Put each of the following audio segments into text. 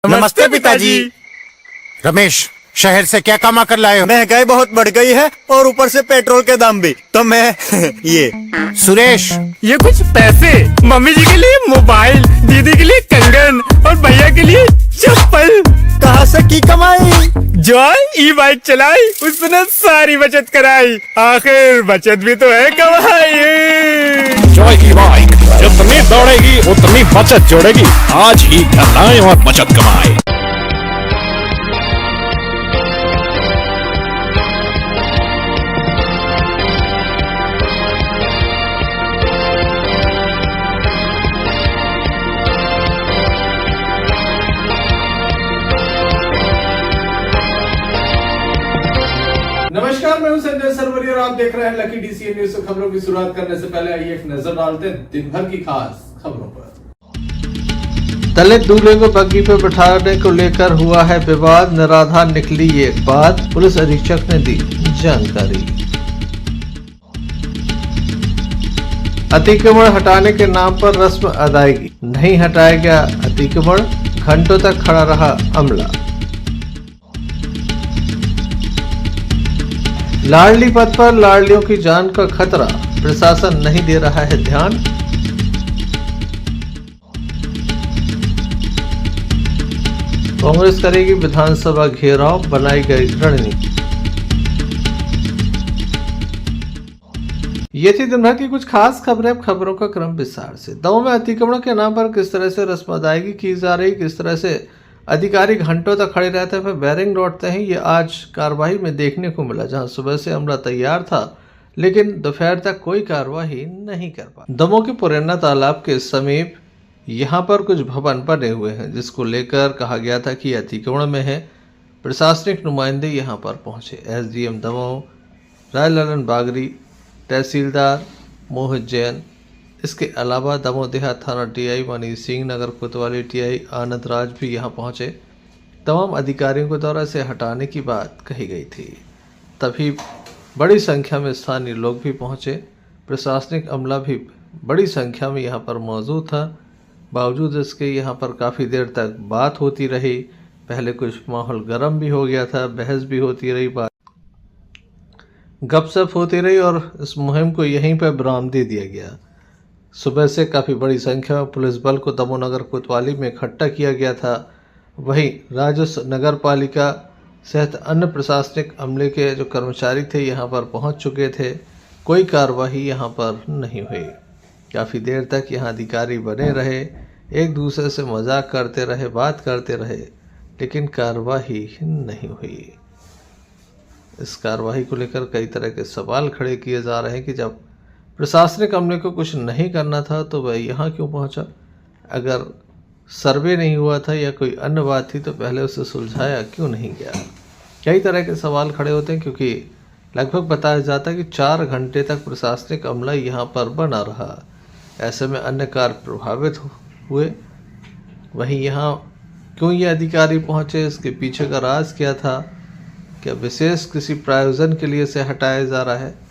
नमस्ते पिताजी। रमेश, शहर से क्या कमा कर लाए हो? महंगाई बहुत बढ़ गई है और ऊपर से पेट्रोल के दाम भी, तो मैं ये। सुरेश, ये कुछ पैसे मम्मी जी के लिए मोबाइल, दीदी के लिए कंगन और भैया के लिए चप्पल। कहाँ से की कमाई? जो ई बाइक चलाई उसने सारी बचत कराई, आखिर बचत भी तो है कमाई। जॉय की बाइक जितनी दौड़ेगी उतनी बचत जोड़ेगी। आज ही घर लाएं और बचत कमाएं। नमस्कार, मैं हूं संजय सरवरी और आप देख रहे हैं लकी डीसीएन न्यूज। खबरों की शुरुआत करने से पहले आइए एक नजर डालते हैं दिन भर की खास खबरों पर। दलित दूल्हे को बग्गी पर बिठाने को लेकर हुआ है विवाद। निराधार निकली ये बात, पुलिस अधीक्षक ने दी जानकारी। अतिक्रमण हटाने के नाम पर रस्म अदायगी, नहीं हटाया गया अतिक्रमण, घंटों तक खड़ा रहा अमला। लाडली पथ पर लाडलियों की जान का खतरा, प्रशासन नहीं दे रहा है ध्यान। कांग्रेस करेगी विधानसभा घेराव, बनाई गई रणनीति। ये थी दिन भर की कुछ खास खबरें। अब खबरों का क्रम विस्तार से। दमोह में अतिक्रमण के नाम पर किस तरह से रस्म अदायगी की जा रही, किस तरह से अधिकारी घंटों तक खड़े रहते हैं फिर बैरिंग लौटते हैं, ये आज कार्रवाई में देखने को मिला। जहां सुबह से अमला तैयार था लेकिन दोपहर तक कोई कार्रवाई नहीं कर पाया। दमोह के पुरैना तालाब के समीप यहां पर कुछ भवन बने हुए हैं जिसको लेकर कहा गया था कि अतिक्रमण में है। प्रशासनिक नुमाइंदे यहां पर पहुंचे। एसडीएम दमोह राय ललन बागरी, तहसीलदार मोहित जैन, इसके अलावा दमोह देहात थाना टीआई मनीष सिंह, नगर कोतवाली टीआई आनंद राज भी यहां पहुंचे। तमाम अधिकारियों को द्वारा से हटाने की बात कही गई थी। तभी बड़ी संख्या में स्थानीय लोग भी पहुंचे। प्रशासनिक अमला भी बड़ी संख्या में यहां पर मौजूद था। बावजूद इसके यहां पर काफ़ी देर तक बात होती रही। पहले कुछ माहौल गर्म भी हो गया था, बहस भी होती रही, बात गपशप होती रही और इस मुहिम को यहीं पर विराम दे दिया गया। सुबह से काफ़ी बड़ी संख्या में पुलिस बल को दमोह नगर कोतवाली में इकट्ठा किया गया था। वहीं राजस्व, नगर पालिका सहित अन्य प्रशासनिक अमले के जो कर्मचारी थे यहाँ पर पहुँच चुके थे। कोई कार्रवाई यहाँ पर नहीं हुई। काफ़ी देर तक यहाँ अधिकारी बने रहे, एक दूसरे से मजाक करते रहे, बात करते रहे, लेकिन कार्रवाई नहीं हुई। इस कार्रवाई को लेकर कई तरह के सवाल खड़े किए जा रहे हैं कि जब प्रशासनिक अमले को कुछ नहीं करना था तो वह यहाँ क्यों पहुँचा? अगर सर्वे नहीं हुआ था या कोई अन्य बात थी तो पहले उसे सुलझाया क्यों नहीं गया? कई तरह के सवाल खड़े होते हैं क्योंकि लगभग बताया जाता है कि 4 घंटे तक प्रशासनिक अमला यहाँ पर बना रहा। ऐसे में अन्य कार्य प्रभावित हुए। वहीं यहाँ क्यों ये अधिकारी पहुँचे, इसके पीछे का राज क्या था? क्या विशेष किसी प्रायोजन के लिए से हटाया जा रहा है?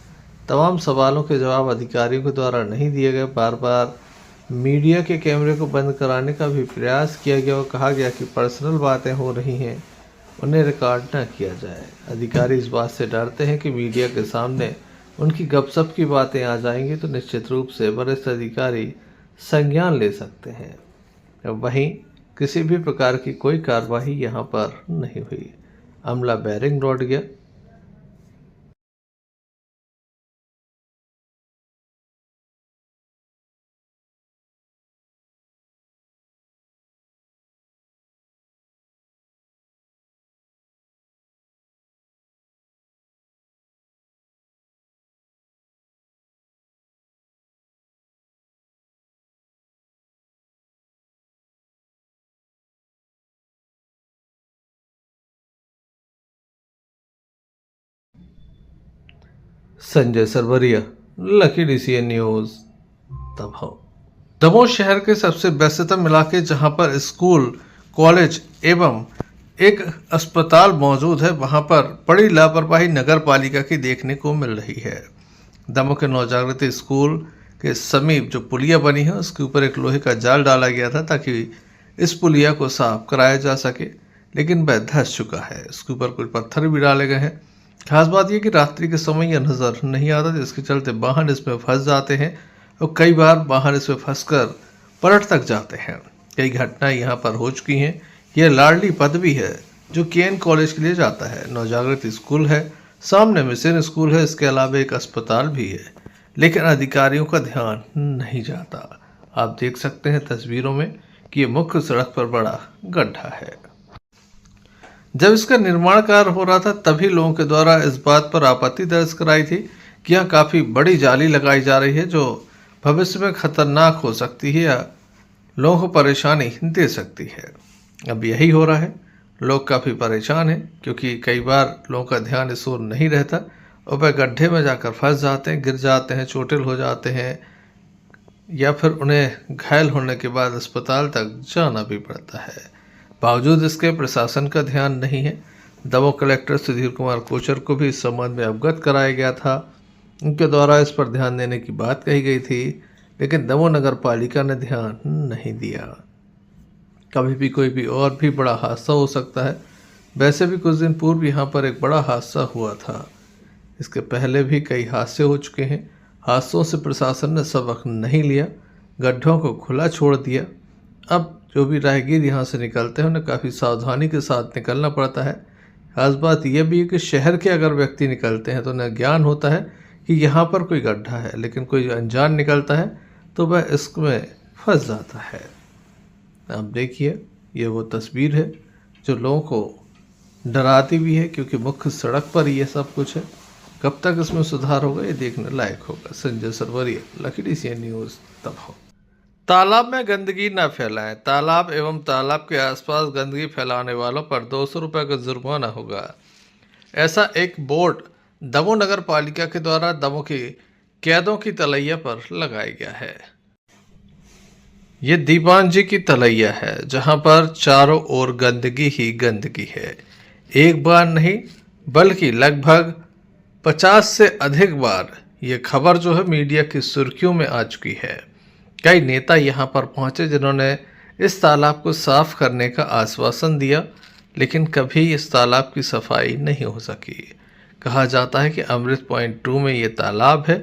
तमाम सवालों के जवाब अधिकारियों के द्वारा नहीं दिए गए। बार बार मीडिया के कैमरे को बंद कराने का भी प्रयास किया गया और कहा गया कि पर्सनल बातें हो रही हैं, उन्हें रिकॉर्ड न किया जाए। अधिकारी इस बात से डरते हैं कि मीडिया के सामने उनकी गपशप की बातें आ जाएंगी तो निश्चित रूप से वरिष्ठ अधिकारी संज्ञान ले सकते हैं। वहीं किसी भी प्रकार की कोई कार्रवाई यहाँ पर नहीं हुई। अमला बैरिंग लौट गया। Sanjay Sarwaria, lucky DCN news, Damoh. Damoh शहर के सबसे व्यस्ततम इलाके जहां पर स्कूल, कॉलेज एवं एक अस्पताल मौजूद है, वहां पर बड़ी लापरवाही नगर पालिका की देखने को मिल रही है। दमोह के नवजागृति स्कूल के समीप जो पुलिया बनी है उसके ऊपर एक लोहे का जाल डाला गया था ताकि इस पुलिया को साफ कराया जा सके, लेकिन वह धंस चुका है। इसके ऊपर कुछ पत्थर भी डाले गए हैं। खास बात यह कि रात्रि के समय यह नज़र नहीं आता, जिसके चलते वाहन इसमें फंस जाते हैं और कई बार वाहन इसमें फंसकर पलट तक जाते हैं। कई घटनाएं यहाँ पर हो चुकी हैं। यह लाडली पदवी है जो केएन कॉलेज के लिए जाता है। नवजागृति स्कूल है, सामने मिशन स्कूल है, इसके अलावा एक अस्पताल भी है, लेकिन अधिकारियों का ध्यान नहीं जाता। आप देख सकते हैं तस्वीरों में कि ये मुख्य सड़क पर बड़ा गड्ढा है। जब इसका निर्माण कार्य हो रहा था तभी लोगों के द्वारा इस बात पर आपत्ति दर्ज कराई थी कि यहाँ काफ़ी बड़ी जाली लगाई जा रही है जो भविष्य में खतरनाक हो सकती है या लोगों को परेशानी दे सकती है। अब यही हो रहा है। लोग काफ़ी परेशान हैं क्योंकि कई बार लोगों का ध्यान इस ओर नहीं रहता और वह गड्ढे में जाकर फंस जाते हैं, गिर जाते हैं, चोटिल हो जाते हैं या फिर उन्हें घायल होने के बाद अस्पताल तक जाना भी पड़ता है। बावजूद इसके प्रशासन का ध्यान नहीं है। दमोह कलेक्टर सुधीर कुमार कोचर को भी इस संबंध में अवगत कराया गया था। उनके द्वारा इस पर ध्यान देने की बात कही गई थी, लेकिन दमोह नगर पालिका ने ध्यान नहीं दिया। कभी भी कोई भी और भी बड़ा हादसा हो सकता है। वैसे भी कुछ दिन पूर्व यहाँ पर एक बड़ा हादसा हुआ था। इसके पहले भी कई हादसे हो चुके हैं। हादसों से प्रशासन ने सबक नहीं लिया, गड्ढों को खुला छोड़ दिया। अब जो भी राहगीर यहाँ से निकलते हैं उन्हें काफ़ी सावधानी के साथ निकलना पड़ता है। खास बात यह भी है कि शहर के अगर व्यक्ति निकलते हैं तो उन्हें ज्ञान होता है कि यहाँ पर कोई गड्ढा है, लेकिन कोई अनजान निकलता है तो वह इसमें फंस जाता है। आप देखिए, ये वो तस्वीर है जो लोगों को डराती भी है क्योंकि मुख्य सड़क पर ये सब कुछ है। कब तक इसमें सुधार होगा ये देखने लायक होगा। Sanjay Sarwaria, lucky DCN news, Damoh. तालाब में गंदगी न फैलाएं। तालाब एवं तालाब के आसपास गंदगी फैलाने वालों पर 200 रुपये का जुर्माना होगा। ऐसा एक बोर्ड दमोह नगर पालिका के द्वारा दमोह की कैदों की तलैया पर लगाया गया है। ये दीवान जी की तलैया है जहां पर चारों ओर गंदगी ही गंदगी है। एक बार नहीं बल्कि लगभग 50 से अधिक बार ये खबर जो है मीडिया की सुर्खियों में आ चुकी है। कई नेता यहाँ पर पहुँचे जिन्होंने इस तालाब को साफ करने का आश्वासन दिया, लेकिन कभी इस तालाब की सफाई नहीं हो सकी। कहा जाता है कि अमृत पॉइंट 2 में ये तालाब है,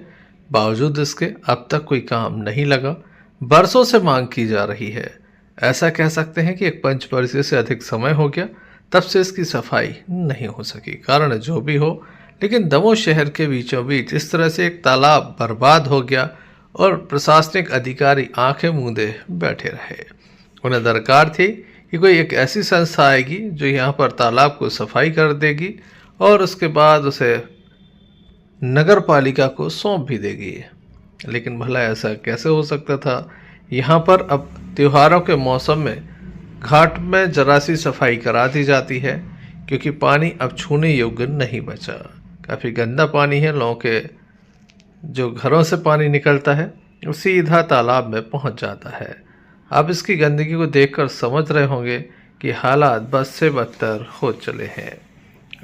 बावजूद इसके अब तक कोई काम नहीं लगा। बरसों से मांग की जा रही है। ऐसा कह सकते हैं कि एक पंचवर्षीय से अधिक समय हो गया तब से इसकी सफाई नहीं हो सकी। कारण जो भी हो, लेकिन दमोह शहर के बीचों बीच इस तरह से एक तालाब बर्बाद हो गया और प्रशासनिक अधिकारी आंखें मूंदे बैठे रहे। उन्हें दरकार थी कि कोई एक ऐसी संस्था आएगी जो यहाँ पर तालाब को सफाई कर देगी और उसके बाद उसे नगर पालिका को सौंप भी देगी। लेकिन भला ऐसा कैसे हो सकता था। यहाँ पर अब त्योहारों के मौसम में घाट में जरा सी सफाई करा दी जाती है क्योंकि पानी अब छूने योग्य नहीं बचा। काफ़ी गंदा पानी है। लोगों के जो घरों से पानी निकलता है वो सीधा तालाब में पहुंच जाता है। आप इसकी गंदगी को देखकर समझ रहे होंगे कि हालात बद से बदतर हो चले हैं।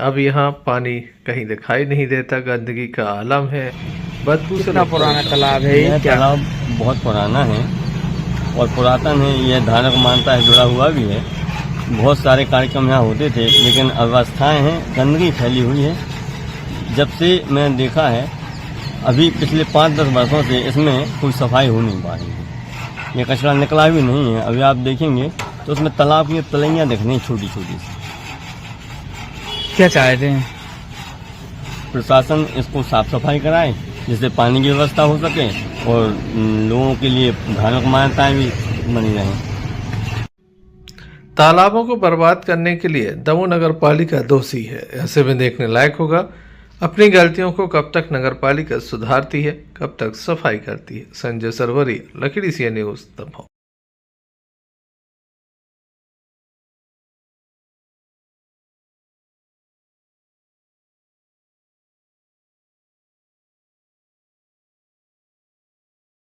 अब यहाँ पानी कहीं दिखाई नहीं देता, गंदगी का आलम है, बदबू से। पुराना तालाब है यह तालाब बहुत पुराना है और पुरातन है। यह धार्मिक मान्यता है, जुड़ा हुआ भी है। बहुत सारे कार्यक्रम यहाँ होते थे, लेकिन अव्यवस्थाएं हैं, गंदगी फैली हुई है। जब से मैंने देखा है, अभी पिछले 5-10 वर्षों से इसमें कोई सफाई हो नहीं पा रही है। ये कचरा निकला भी नहीं है। अभी आप देखेंगे तो उसमें तालाब की तलैयाँ दिख रही छोटी छोटी सी। क्या चाहते हैं? प्रशासन इसको साफ सफाई कराए जिससे पानी की व्यवस्था हो सके और लोगों के लिए धार्मिक मान्यताएं भी बनी रहें। तालाबों को बर्बाद करने के लिए दमोह नगर पालिका दोषी है। ऐसे में देखने लायक होगा अपनी गलतियों को कब तक नगर पालिका सुधारती है, कब तक सफाई करती है। Sanjay Sarwaria, lucky DCN news, Damoh.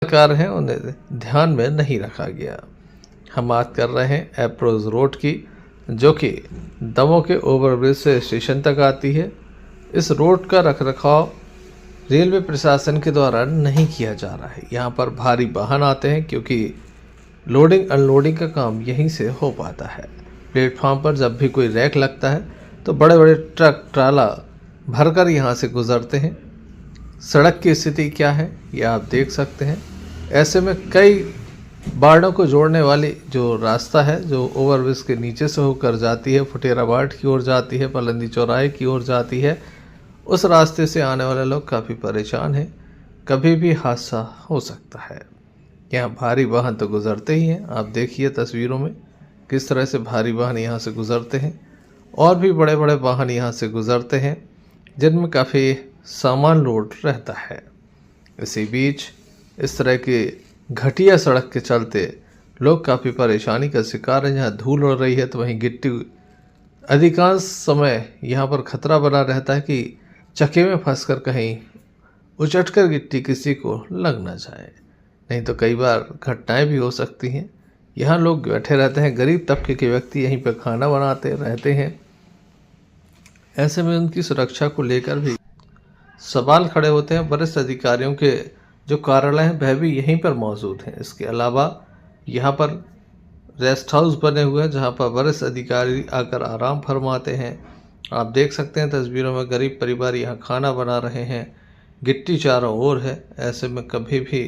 सरकार है उन्हें ध्यान में नहीं रखा गया। हम बात कर रहे हैं अप्रोच रोड की, जो कि दमोह के ओवरब्रिज से स्टेशन तक आती है। इस रोड का रखरखाव रेलवे प्रशासन के द्वारा नहीं किया जा रहा है। यहाँ पर भारी वाहन आते हैं क्योंकि लोडिंग अनलोडिंग का काम यहीं से हो पाता है। प्लेटफॉर्म पर जब भी कोई रैक लगता है तो बड़े बड़े ट्रक ट्राला भरकर यहाँ से गुजरते हैं। सड़क की स्थिति क्या है ये आप देख सकते हैं। ऐसे में कई वार्डों को जोड़ने वाली जो रास्ता है जो ओवरब्रिज के नीचे से होकर जाती है, फुटेरा बाट की ओर जाती है, पलंदी चौराहे की ओर जाती है, उस रास्ते से आने वाले लोग काफ़ी परेशान हैं। कभी भी हादसा हो सकता है। यहाँ भारी वाहन तो गुजरते ही हैं, आप देखिए तस्वीरों में किस तरह से भारी वाहन यहाँ से गुजरते हैं और भी बड़े बड़े वाहन यहाँ से गुजरते हैं जिनमें काफ़ी सामान लोड रहता है। इसी बीच इस तरह की घटिया सड़क के चलते लोग काफ़ी परेशानी का शिकार हैं। जहाँ धूल उड़ रही है तो वहीं गिट्टी, अधिकांश समय यहाँ पर खतरा बना रहता है कि चक्के में फंसकर कहीं उचटकर गिट्टी किसी को लग ना जाए, नहीं तो कई बार घटनाएं भी हो सकती हैं। यहाँ लोग बैठे रहते हैं, गरीब तबके के व्यक्ति यहीं पर खाना बनाते रहते हैं। ऐसे में उनकी सुरक्षा को लेकर भी सवाल खड़े होते हैं। वरिष्ठ अधिकारियों के जो कार्यालय हैं वह भी यहीं पर मौजूद हैं। इसके अलावा यहाँ पर रेस्ट हाउस बने हुए हैं जहाँ पर वरिष्ठ अधिकारी आकर आराम फरमाते हैं। आप देख सकते हैं तस्वीरों में गरीब परिवार यहाँ खाना बना रहे हैं, गिट्टी चारों ओर है। ऐसे में कभी भी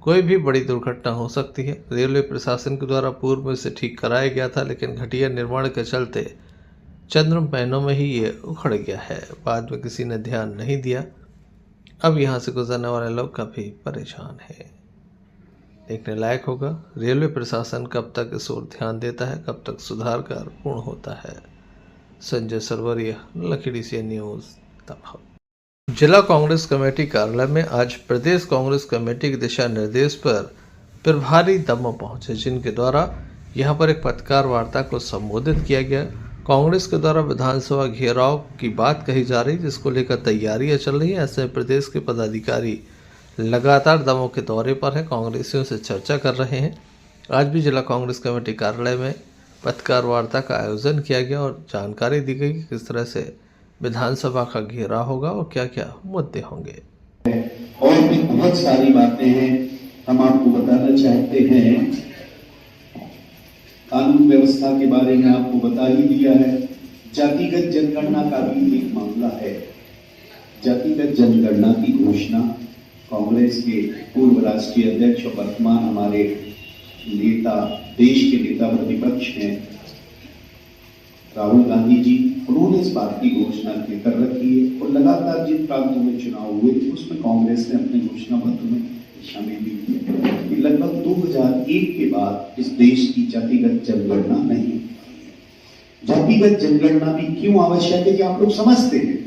कोई भी बड़ी दुर्घटना हो सकती है। रेलवे प्रशासन के द्वारा पूर्व में इसे ठीक कराया गया था, लेकिन घटिया निर्माण के चलते चंद महीनों में ही ये उखड़ गया है। बाद में किसी ने ध्यान नहीं दिया। अब यहाँ से गुजरने वाले लोग काफ़ी परेशान हैं। देखने लायक होगा रेलवे प्रशासन कब तक इस ओर ध्यान देता है, कब तक सुधार कार्य पूर्ण होता है। Sanjay Sarwaria, lucky DCN news, तमाम। जिला कांग्रेस कमेटी कार्यालय में आज प्रदेश कांग्रेस कमेटी के दिशा निर्देश पर प्रभारी दमोह पहुंचे, जिनके द्वारा यहां पर एक पत्रकार वार्ता को संबोधित किया गया। कांग्रेस के द्वारा विधानसभा घेराव की बात कही जा रही, जिसको लेकर तैयारियां चल रही हैं। ऐसे में प्रदेश के पदाधिकारी लगातार दमोह के दौरे पर हैं, कांग्रेसियों से चर्चा कर रहे हैं। आज भी जिला कांग्रेस कमेटी कार्यालय में पत्रकार वार्ता का आयोजन किया गया और जानकारी दी गई कि किस तरह से विधानसभा का घेराव होगा और क्या क्या मुद्दे होंगे। और भी बहुत सारी बातें हैं हम आपको बताना चाहते हैं। कानून व्यवस्था के बारे में आपको बता ही दिया है। जातिगत जनगणना का भी एक मामला है। जातिगत जनगणना की घोषणा कांग्रेस के पूर्व राष्ट्रीय अध्यक्ष और वर्तमान हमारे नेता, देश के नेता प्रतिपक्ष हैं राहुल गांधी जी, उन्होंने इस बात की घोषणा कर रखी है और लगातार जिन प्रांतों में चुनाव हुए उसमें कांग्रेस ने अपने घोषणा पत्र में शामिल भी किया। लगभग 2001 के बाद इस देश की जातिगत जनगणना नहीं। जातिगत जनगणना भी क्यों आवश्यक है कि आप लोग समझते हैं,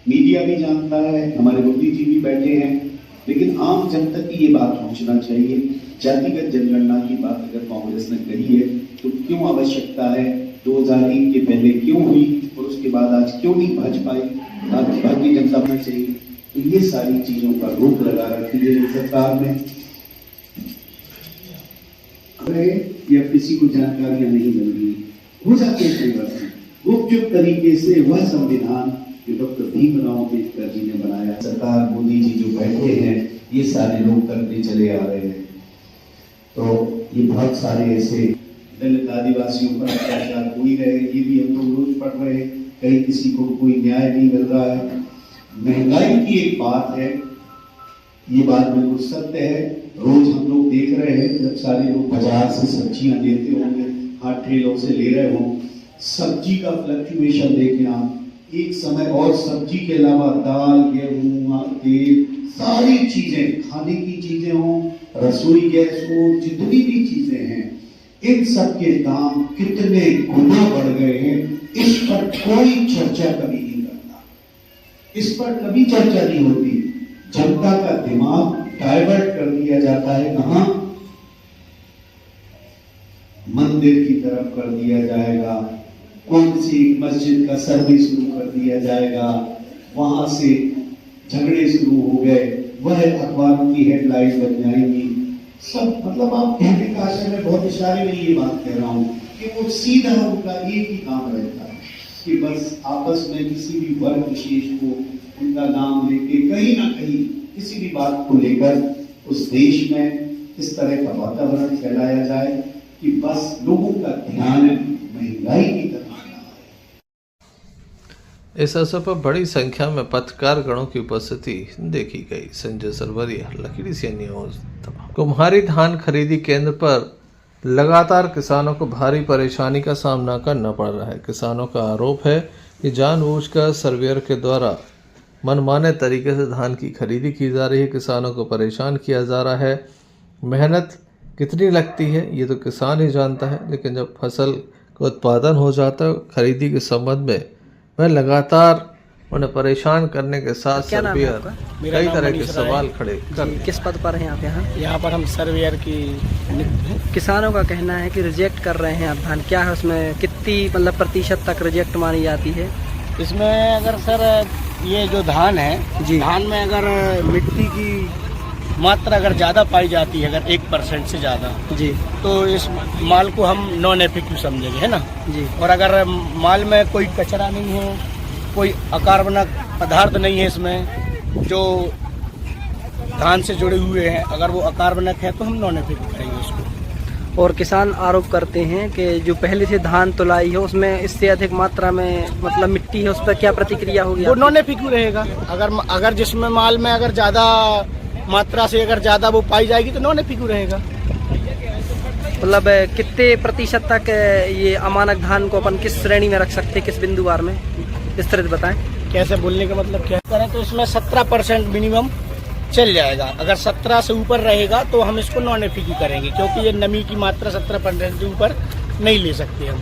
मीडिया भी जानता है, हमारे बुद्धिजीवी भी बैठे हैं, लेकिन आम जनता की ये बात पहुंचना चाहिए। जातिगत जनगणना की बात अगर कांग्रेस ने कही है तो क्यों आवश्यकता है, 2001 के पहले क्यों हुई और उसके बाद आज क्यों नहीं भज पाई, भारतीय जनता पार्टी चाहिए। तो ये सारी चीजों का रोक लगा रखी है सरकार ने, या किसी को जानकारियां नहीं मिल रही, हो जाते हैं परिवर्तन गुपचुप तरीके से। वह संविधान जो डॉक्टर भीमराव अम्बेडकर जी ने बनाया, सरकार मोदी जी जो बैठे हैं ये सारे लोग करते चले आ रहे हैं। तो ये बहुत सारे ऐसे दलित आदिवासियों पर अत्याचार हो ही रहे, ये भी हम लोग रोज पढ़ रहे हैं, कहीं किसी को कोई न्याय नहीं मिल रहा है। महंगाई की एक बात है, ये बात बिल्कुल सत्य है। रोज हम लोग देख रहे हैं जब सारे लोग बाजार से सब्जियां लेते होंगे, हाथ ठेलों से ले रहे हों, सब्जी का फ्लक्चुएशन देखें आप। एक समय और सब्जी के अलावा दाल, गेहूं, तेल, सारी चीजें, खाने की चीजें हों, रसोई गैस हो, जितनी भी चीजें हैं, इन सब के दाम कितने गुना बढ़ गए हैं, इस पर कोई चर्चा कभी नहीं करता, इस पर कभी चर्चा नहीं होती। जनता का दिमाग डाइवर्ट कर दिया जाता है, कहां? मंदिर की तरफ कर दिया जाएगा, कौन सी मस्जिद का सर्वे शुरू कर दिया जाएगा, वहां से झगड़े शुरू हो गए, वह अखबारों की हेडलाइन बन जाएंगी सब। मतलब आप कहने का आशय में बहुत इशारे में ये बात कह रहा हूं कि वो सीधा उनका एक ही काम रहता है कि बस आपस में किसी भी वर्ग विशेष को उनका नाम लेके कहीं ना कहीं किसी भी बात को लेकर उस देश में इस तरह का वातावरण फैलाया जाए कि बस लोगों का ध्यान महंगाई की तरफ ना आए। इस अवसर पर बड़ी संख्या में पत्रकार गणों की उपस्थिति देखी गई। Sanjay Sarwaria, lucky DCN news. Kumhari धान खरीदी केंद्र पर लगातार किसानों को भारी परेशानी का सामना करना पड़ रहा है। किसानों का आरोप है कि जानबूझकर सर्वेयर के द्वारा मनमाने तरीके से धान की खरीदी की जा रही है, किसानों को परेशान किया जा रहा है। मेहनत कितनी लगती है ये तो किसान ही जानता है, लेकिन जब फसल का उत्पादन हो जाता है खरीदी के संबंध में वह लगातार उन्हें परेशान करने के साथ सर्वेयर कई तरह के सवाल खड़े कर। किस पद पर हैं आप यहाँ? यहाँ पर हम सर्वेयर की। किसानों का कहना है कि रिजेक्ट कर रहे हैं आप धान, क्या है उसमें कितनी मतलब प्रतिशत तक रिजेक्ट मानी जाती है? इसमें अगर सर ये जो धान है जी, धान में अगर मिट्टी की मात्रा अगर ज़्यादा पाई जाती है, अगर 1% से ज़्यादा जी, तो इस माल को हम नॉन एफिक्टिव समझेंगे, है ना जी। और अगर माल में कोई कचरा नहीं है, कोई अकार्बनिक पदार्थ नहीं है इसमें जो धान से जुड़े हुए हैं, अगर वो अकार्बनिक है तो हम नॉन एफिक्टिव करेंगे इसको। और किसान आरोप करते हैं कि जो पहले से धान तुलाई है उसमें इससे अधिक मात्रा में मतलब मिट्टी है, उस पर क्या प्रतिक्रिया होगी? वो नॉन एफिक्टिव रहेगा। अगर जिसमें माल में अगर ज़्यादा मात्रा से अगर ज़्यादा वो पाई जाएगी तो नॉन एफिक्टिव रहेगा। मतलब कितने प्रतिशत तक ये अमानक धान को अपन किस श्रेणी में रख सकते हैं, किस बिंदुवार में, इस तरह से बताएं। कैसे बोलने का मतलब क्या करें तो इसमें 17% मिनिमम चल जाएगा। अगर 17 से ऊपर रहेगा तो हम इसको नॉन एफिक्टिव करेंगे, क्योंकि ये नमी की मात्रा 17% से ऊपर नहीं ले सकते हम।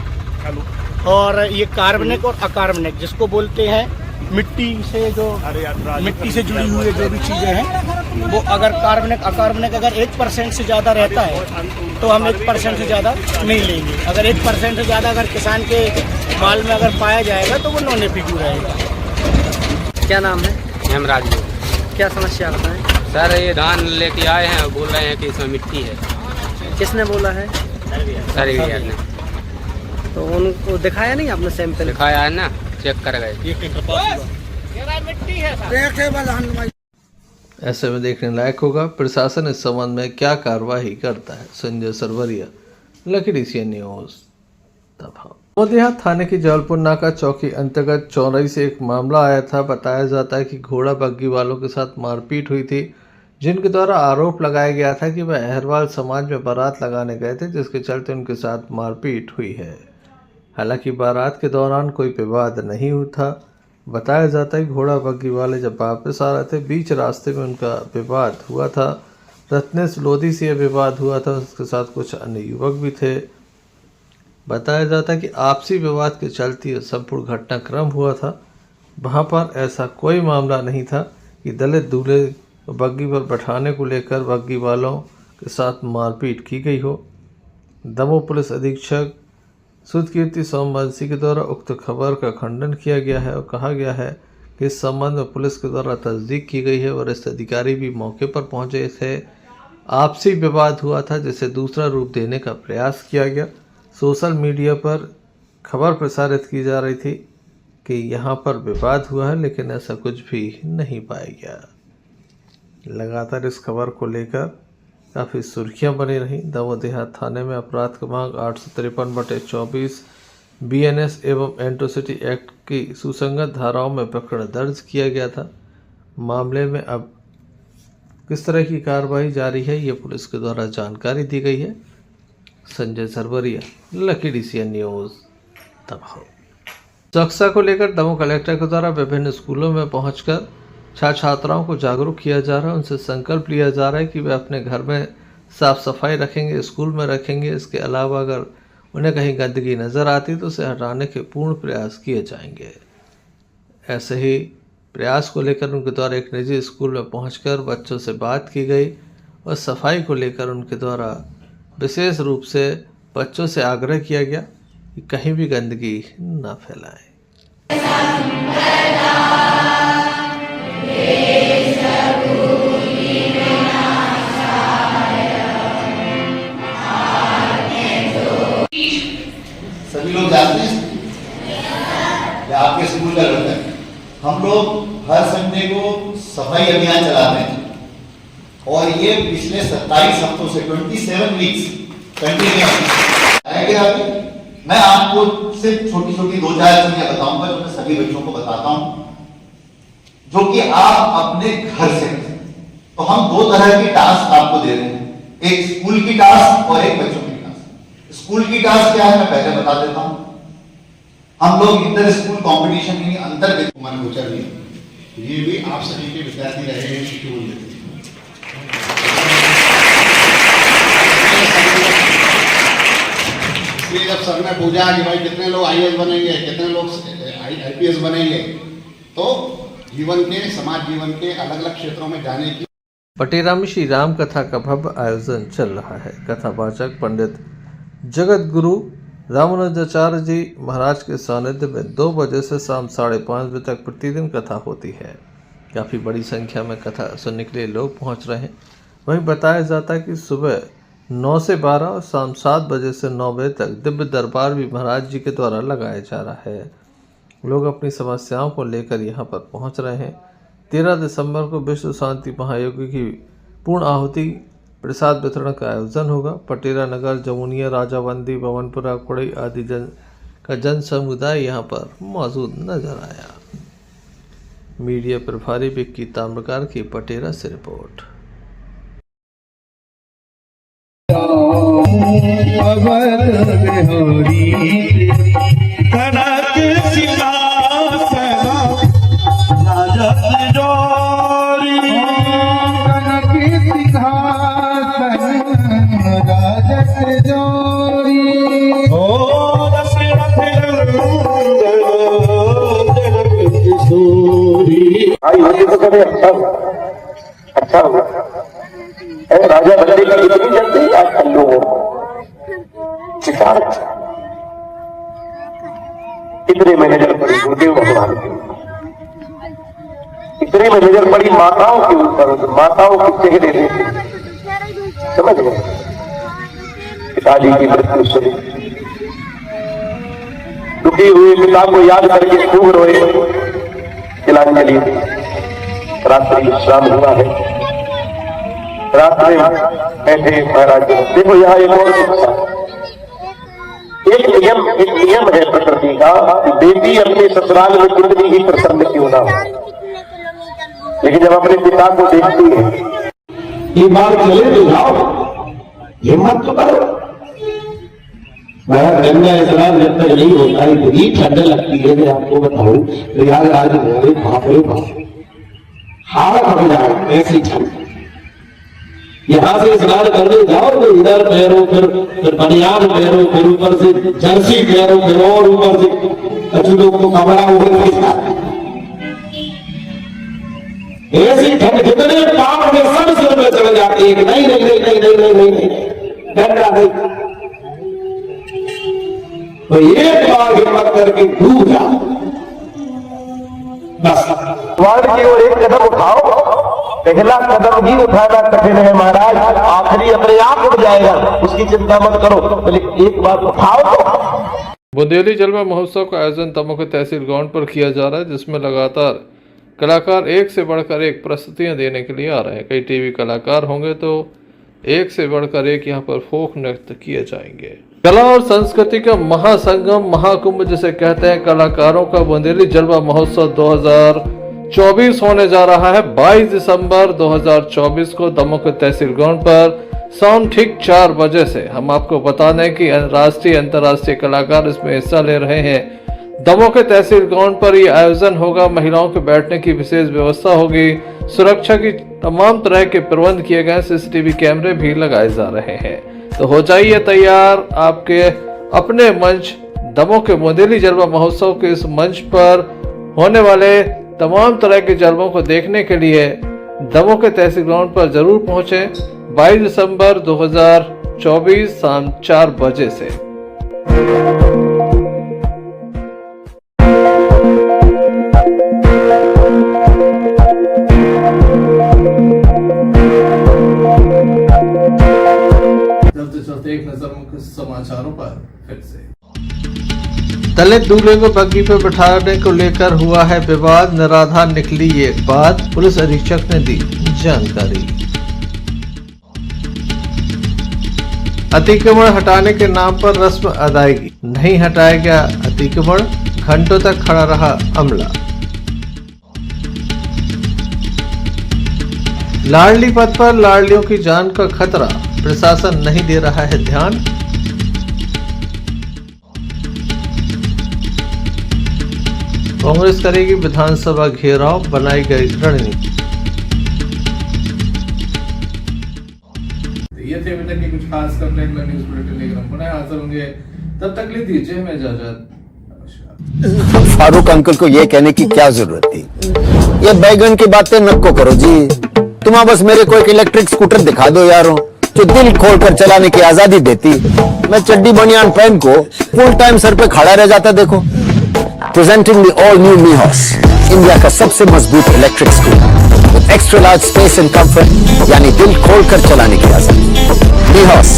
और ये कार्बनिक और अकार्बनिक जिसको बोलते हैं मिट्टी से जुड़ी हुई जो भी चीज़ें हैं, वो अगर कार्बनिक अकार्बनिक अगर 1% से ज़्यादा रहता है तो हम 1% से ज़्यादा नहीं लेंगे। अगर 1% से ज़्यादा अगर किसान के माल में अगर पाया जाएगा तो वो नॉन एफिक्टिव रहेगा। क्या नाम है? हेमराज। क्या समस्या बताएं? सर ये धान लेके आए हैं और बोल रहे हैं कि इसमें मिट्टी है। किसने बोला है? सर्वेयर ने। तो उनको दिखाया नहीं आपने सैंपल? दिखाया है ना, चेक कर गए। ऐसे में देखने लायक होगा प्रशासन इस संबंध में क्या कार्रवाई करता है। Sanjay Sarwaria, lucky DCN news. Modiya थाने की जबलपुर नाका चौकी अंतर्गत चौरई से एक मामला आया था। बताया जाता है कि घोड़ा बग्गी वालों के साथ मारपीट हुई थी, जिनके द्वारा आरोप लगाया गया था कि वह अहरवाल समाज में बारात लगाने गए थे, जिसके चलते उनके साथ मारपीट हुई है। हालांकि बारात के दौरान कोई विवाद नहीं हुआ था। बताया जाता है कि घोड़ा बग्गी वाले जब वापस आ रहे थे, बीच रास्ते में उनका विवाद हुआ था। रत्नेश लोधी से यह विवाद हुआ था, उसके साथ कुछ अन्य युवक भी थे। बताया जाता है कि आपसी विवाद के चलते संपूर्ण घटनाक्रम हुआ था। वहाँ पर ऐसा कोई मामला नहीं था कि दलित दूल्हे को बग्गी पर बैठाने को लेकर बग्गी वालों के साथ मारपीट की गई हो। दमोह पुलिस अधीक्षक सुधकीर्ति सोमवंशी के द्वारा उक्त खबर का खंडन किया गया है और कहा गया है कि इस संबंध में पुलिस के द्वारा तस्दीक की गई है। वरिष्ठ अधिकारी भी मौके पर पहुंचे थे। आपसी विवाद हुआ था जिसे दूसरा रूप देने का प्रयास किया गया। सोशल मीडिया पर खबर प्रसारित की जा रही थी कि यहाँ पर विवाद हुआ है, लेकिन ऐसा कुछ भी नहीं पाया गया। लगातार इस खबर को लेकर काफ़ी सुर्खियां बनी रही। दमोह देहात थाने में अपराध क्रमांक 853/24 BNS एवं एंट्रोसिटी एक्ट की सुसंगत धाराओं में प्रकरण दर्ज किया गया था। मामले में अब किस तरह की कार्रवाई जारी है, ये पुलिस के द्वारा जानकारी दी गई है। Sanjay Sarwaria, lucky DCN news, Damoh. सुरक्षा को लेकर दमोह कलेक्टर के द्वारा विभिन्न स्कूलों में पहुंचकर छात्राओं को जागरूक किया जा रहा है। उनसे संकल्प लिया जा रहा है कि वे अपने घर में साफ सफाई रखेंगे, स्कूल में रखेंगे। इसके अलावा अगर उन्हें कहीं गंदगी नज़र आती तो उसे हटाने के पूर्ण प्रयास किए जाएंगे। ऐसे ही प्रयास को लेकर उनके द्वारा एक निजी स्कूल में पहुंचकर बच्चों से बात की गई और सफाई को लेकर उनके द्वारा विशेष रूप से बच्चों से आग्रह किया गया कि कहीं भी गंदगी न फैलाएं। सभी लोग जानते हैं आपके स्कूल का लड़का है। हम लोग हर संडे को सफाई अभियान चलाते हैं और ये पिछले 27 हफ्तों से 27 वीक्स कंटिन्यू है कि मैं आपको सिर्फ छोटी छोटी 2-4 चीजें बताऊंगा जो मैं सभी बच्चों को बताता हूं, जो कि आप अपने घर से करें। तो हम 2 तरह की टास्क आपको दे रहे हैं, एक स्कूल की टास्क और एक बच्चों की टास्क। स्कूल की टास्क क्या है मैं पहले बता देता हूं। हम लोग इंटर स्कूल कंपटीशन यानी अंतर विद्यालय गोचर में ये भी आप सभी के विद्यार्थी रहे हैं स्कूल में। इसलिए जब सर ने पूछा कि भाई कितने लोग आईएएस बनेंगे, कितने लोग आईपीएस बनेंगे, तो जीवन के समाज जीवन के अलग अलग क्षेत्रों में जाने की पटेरा में श्री राम कथा का भव्य आयोजन चल रहा है। कथावाचक पंडित जगत गुरु रामानुजाचार्य जी महाराज के सानिध्य में 2 बजे से शाम 5:30 बजे तक प्रतिदिन कथा होती है। काफ़ी बड़ी संख्या में कथा सुनने के लिए लोग पहुंच रहे हैं। वहीं बताया जाता है कि सुबह 9 से 12 और शाम 7 बजे से 9 बजे तक दिव्य दरबार भी महाराज जी के द्वारा लगाया जा रहा है। लोग अपनी समस्याओं को लेकर यहां पर पहुंच रहे हैं। 13 दिसंबर को विश्व शांति महायज्ञ की पूर्ण आहुति प्रसाद वितरण का आयोजन होगा। पटेरा नगर, जमुनिया, राजाबंदी, भवनपुरा, कुड़ई आदि जन समुदाय यहां पर मौजूद नजर आया। मीडिया प्रभारी विक्की ताम्रकार की पटेरा से रिपोर्ट। अच्छा हुआ राजा बंदी की इतनी जल्दी आजकल लोगों इतने में नजर पड़ी गुरुदेव भगवान की, इतने में नजर पड़ी माताओं के ऊपर, माताओं के चेहरे देखे, समझ गए पिताजी की मृत्यु सुनी, दुखी हुए पिता को याद करके खूब रोए, तिलांजलि दी। रात्रि विश्राम हुआ है, रात्रि बैठे महाराज। देखो यहाँ एक और एक नियम है प्रकृति का, बेटी अपने ससुराल में कितनी ही प्रसन्न क्यों ना हो, लेकिन जब अपने पिता को देखती है, ये बात चले तो जाओ, हिम्मत तो करो। मेरा गंगा स्नान जब तक नहीं होता है इतनी ठंड लगती है मैं आपको बताऊं, तो यार आज मेरे बाप रे बाप हाथ हो जाए ऐसी ठंड। यहाँ से स्नान करने जाओ तो इधर पैरो, फिर बनियान पैरो, फिर ऊपर से जर्सी पैरो, फिर और ऊपर से कचूलों को कमरा ऊपर ऐसी ठंड, कितने पाप में सब सिर में चढ़ जाते हैं। नहीं नहीं नहीं नहीं नहीं नहीं नहीं डरना नहीं, तो एक बार हिम्मत करके डूब जाओ, बस भगवान की ओर एक कदम उठाओ। पहला कदम ही उठाना कठिन है महाराज, आखिरी अपने आप उठ जाएगा, उसकी चिंता मत करो, पहले एक बार उठाओ। बुंदेली जलवा महोत्सव का आयोजन दमोह तहसील ग्राउंड पर किया जा रहा है, जिसमें लगातार कलाकार एक से बढ़कर एक प्रस्तुतियां देने के लिए आ रहे हैं। कई टीवी कलाकार होंगे तो एक से बढ़कर एक यहाँ पर फोक नृत्य किए जाएंगे। कला और संस्कृति का महासंगम, महाकुंभ जिसे कहते हैं, कलाकारों का बुंदेली जलवा महोत्सव 2024 होने जा रहा है। 22 दिसंबर 2024 को दमोह के तहसील ग्राउंड पर शाम ठीक 4 बजे से हम आपको बता दें कि राष्ट्रीय अंतर्राष्ट्रीय कलाकार इसमें हिस्सा ले रहे हैं। दमोह के तहसील ग्राउंड पर यह आयोजन होगा। महिलाओं के बैठने की विशेष व्यवस्था होगी। सुरक्षा की तमाम तरह के प्रबंध किए गए, सीसीटीवी कैमरे भी लगाए जा रहे हैं। तो हो जाइए तैयार आपके अपने मंच दमोह के बुंदेली जलवा महोत्सव के इस मंच पर होने वाले तमाम तरह के जलवों को देखने के लिए दमोह के तहसील ग्राउंड पर जरूर पहुंचे। 22 दिसंबर 2024 शाम 4 बजे से। चलते एक नजर मुख्य समाचारों पर फिर से। दलित दूल्हे को बग्गी पर बिठाने को लेकर हुआ है विवाद। निराधार निकली ये बात, पुलिस अधीक्षक ने दी जानकारी। अतिक्रमण हटाने के नाम पर रस्म अदायगी, नहीं हटाया गया अतिक्रमण, घंटों तक खड़ा रहा अमला। लाडली पथ पर लाडलियों की जान का खतरा, प्रशासन नहीं दे रहा है ध्यान। कांग्रेस करेगी विधानसभा घेराव, बनाई गई रणनीति। ये थे अभी तक के कुछ खास खबरें। न्यूज़ बुलेटिन लेकर हम पुनः हाजिर होंगे, तब तक ले दीजिए हमें इजाजत। नमस्कार। फारूक अंकल को ये कहने की क्या जरूरत थी? ये बैगन की बातें नको करो जी। तुम बस मेरे को एक इलेक्ट्रिक स्कूटर दिखा दो यारो, जो दिल खोलकर चलाने की आजादी देती। मैं चड्डी बनियान पहन को फुल टाइम सर पे खड़ा रह जाता। देखो, प्रेजेंटिंग द ऑल न्यू मीहॉस, इंडिया का सबसे मजबूत electric scooter with extra large space and comfort, यानी दिल खोलकर चलाने की आजादी। मीहॉस,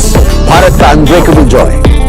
भारत का अनब्रेकेबल जॉय।